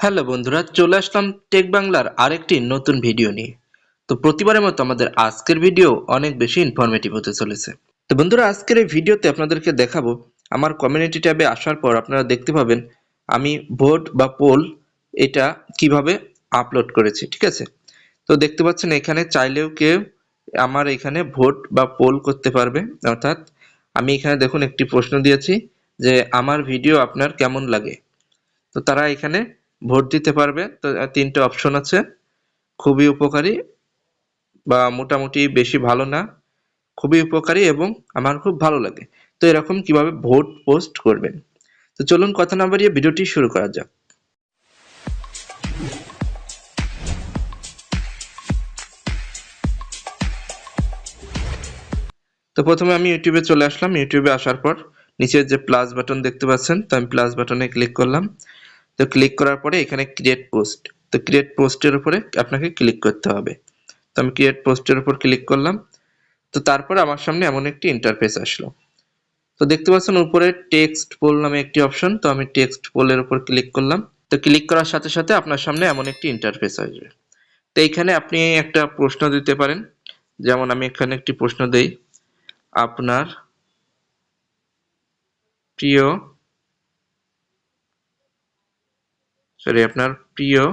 Hello বন্ধুরা, চলে আসলাম take বাংলার আরেকটি নতুন ভিডিও নিয়ে। তো প্রতিবারের মতো আমাদের আজকের ভিডিও অনেক বেশি ইনফরমেটিভ হতে চলেছে। তো বন্ধুরা, আজকের এই ভিডিওতে আপনাদেরকে দেখাবো আমার কমিউনিটি ট্যাবে আসার পর আপনারা দেখতে পাবেন আমি ভোট বা পোল এটা কিভাবে আপলোড করেছি। ঠিক আছে, তো দেখতে পাচ্ছেন এখানে চাইলেও কেউ আমার এখানে ভোট বা পোল করতে পারবে। অর্থাৎ আমি এখানে দেখুন একটি প্রশ্ন দিয়েছি যে আমার ভিডিও আপনার কেমন লাগে। তো তারা এখানে ভোট দিতে পারবে। তো তিনটে অপশন আছে, খুবই উপকারী বা মোটামুটি বেশি ভালো না, খুবই উপকারী এবং আমার খুব ভালো লাগে। তো এরকম কিভাবে ভোট পোস্ট করবেন। তো চলুন কথা না বাড়িয়ে ভিডিওটি শুরু করা যাক। তো প্রথমে আমি ইউটিউবে চলে আসলাম। ইউটিউবে আসার পর নিচে যে প্লাস বাটন দেখতে পাচ্ছেন, তো আমি প্লাস বাটনে ক্লিক করলাম। তো ক্লিক করার পরে এখানে ক্রিয়েট পোস্ট, তো ক্রিয়েট পোস্টের উপরে আপনাকে ক্লিক করতে হবে। তো আমি ক্রিয়েট পোস্টের উপর ক্লিক করলাম। তো তারপর আমার সামনে এমন একটি ইন্টারফেস আসলো। তো দেখতে পাচ্ছেন উপরে টেক্সট পোল নামে একটি অপশন, তো আমি টেক্সট পোলের উপর ক্লিক করলাম। তো ক্লিক করার সাথে সাথে আপনার সামনে এমন একটি ইন্টারফেস আসবে। তো এইখানে আপনি একটা প্রশ্ন দিতে পারেন, যেমন আমি এখানে একটি প্রশ্ন দেই, আপনার প্রিয় আপনার প্রিয়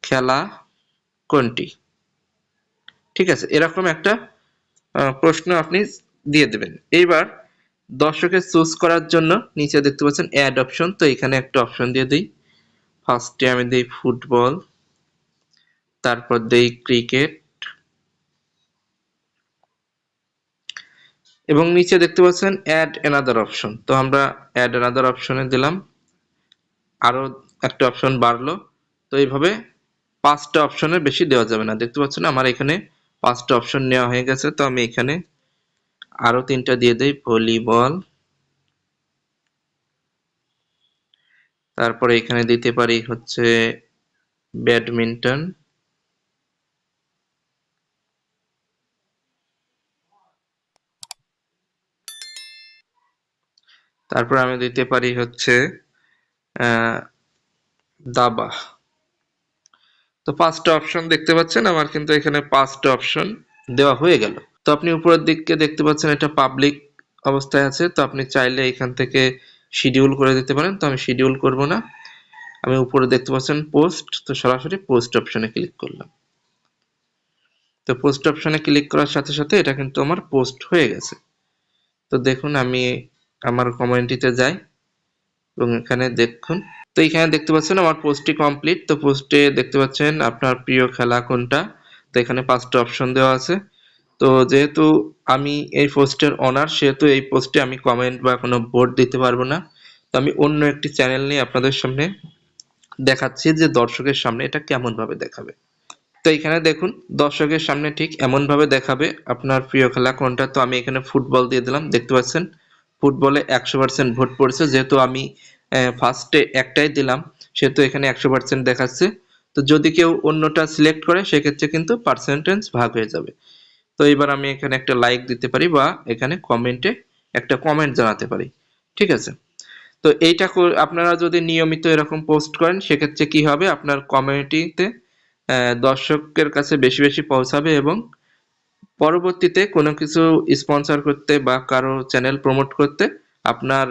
খেলা কোনটি। ঠিক আছে, এরকম একটা প্রশ্ন আপনি দিয়ে দেবেন। এইবার দর্শকের চুজ করার জন্য নিচে দেখতে পাচ্ছেন অ্যাড অপশন, তো এখানে একটা অপশন দিয়ে দিই। ফার্স্টে আমি দিই ফুটবল, তারপর দেই ক্রিকেট, এবং নিচে দেখতে পাচ্ছেন অ্যাড অ্যানাদার অপশন, তো আমরা অ্যাড অ্যানাদার অপশনে দিলাম, আরো একটা অপশন বাড়লো। তো এইভাবে 5টা অপশনের বেশি দেওয়া যাবে না। দেখতে পাচ্ছেন আমার এখানে 5টা অপশন নেওয়া হয়ে গেছে। তো আমি এখানে আরো 3টা দিয়ে দেই, ভলিবল, তারপরে এখানে দিতে পারি হচ্ছে ব্যাডমিন্টন, তারপর আমি দিতে পারি হচ্ছে আহ দাবা। তো 5টা অপশন দেখতে পাচ্ছেন আমার কিন্তু এখানে 5টা অপশন দেওয়া হয়ে গেল। তো আপনি উপরের দিকে দেখতে পাচ্ছেন এটা পাবলিক অবস্থায় আছে, তো আপনি চাইলে এখান থেকে শিডিউল করে দিতে পারেন। তো আমি শিডিউল করব না, আমি উপরে দেখতে পাচ্ছেন পোস্ট, তো সরাসরি পোস্ট অপশনে ক্লিক করলাম। তো পোস্ট অপশনে ক্লিক করার সাথে সাথে এটা কিন্তু আমার পোস্ট হয়ে গেছে। তো দেখুন আমি আমার কমিউনিটিতে যাই এবং এখানে দেখুন, তো এখানে দেখতে পাচ্ছেন আমার পোস্টটি কমপ্লিট। তো পোস্টে দেখতে পাচ্ছেন আপনার প্রিয় খেলা কোনটা, তো এখানে 5টা অপশন দেওয়া আছে। তো যেহেতু আমি এই পোস্টের ওনার, সেহেতু এই পোস্টে আমি কমেন্ট বা কোনো ভোট দিতে পারবো না। তো আমি অন্য একটি চ্যানেল নিয়ে আপনাদের সামনে দেখাচ্ছি যে দর্শকের সামনে এটা কেমন ভাবে দেখাবে। তো এখানে দেখুন দর্শকের সামনে ঠিক এমন ভাবে দেখাবে আপনার প্রিয় খেলা কোনটা। তো আমি এখানে ফুটবল দিয়ে দিলাম। দেখতে পাচ্ছেন ফুটবলে 100% ভোট পড়েছে, যেহেতু আমি ফার্স্টে একটাই দিলাম সেহেতু এখানে 100% দেখাচ্ছে। তো যদি কেউ অন্যটা সিলেক্ট করে সেক্ষেত্রে কিন্তু পার্সেন্টেজ ভাগ হয়ে যাবে। তো এবার আমি এখানে একটা লাইক দিতে পারি বা এখানে কমেন্টে একটা কমেন্ট জানাতে পারি। ঠিক আছে, তো এইটা আপনারা যদি নিয়মিত এরকম পোস্ট করেন সেক্ষেত্রে কি হবে, আপনার কমিউনিটিতে দর্শকের কাছে বেশি বেশি পৌঁছাবে এবং পরবর্তীতে কোনো কিছু স্পন্সর করতে বা কারো চ্যানেল প্রমোট করতে আপনার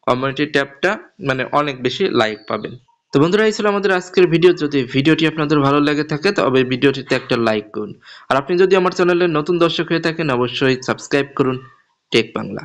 কমিউনিটি ট্যাবটা মানে অনেক বেশি লাইক পাবেন। তো বন্ধুরা, এই ছিল আমাদের আজকের ভিডিও। যদি ভিডিওটি আপনাদের ভালো লেগে থাকে তবে ভিডিওটিতে একটা লাইক করুন। আর আপনি যদি আমার চ্যানেলের নতুন দর্শক হয়ে থাকেন অবশ্যই সাবস্ক্রাইব করুন টেক বাংলা।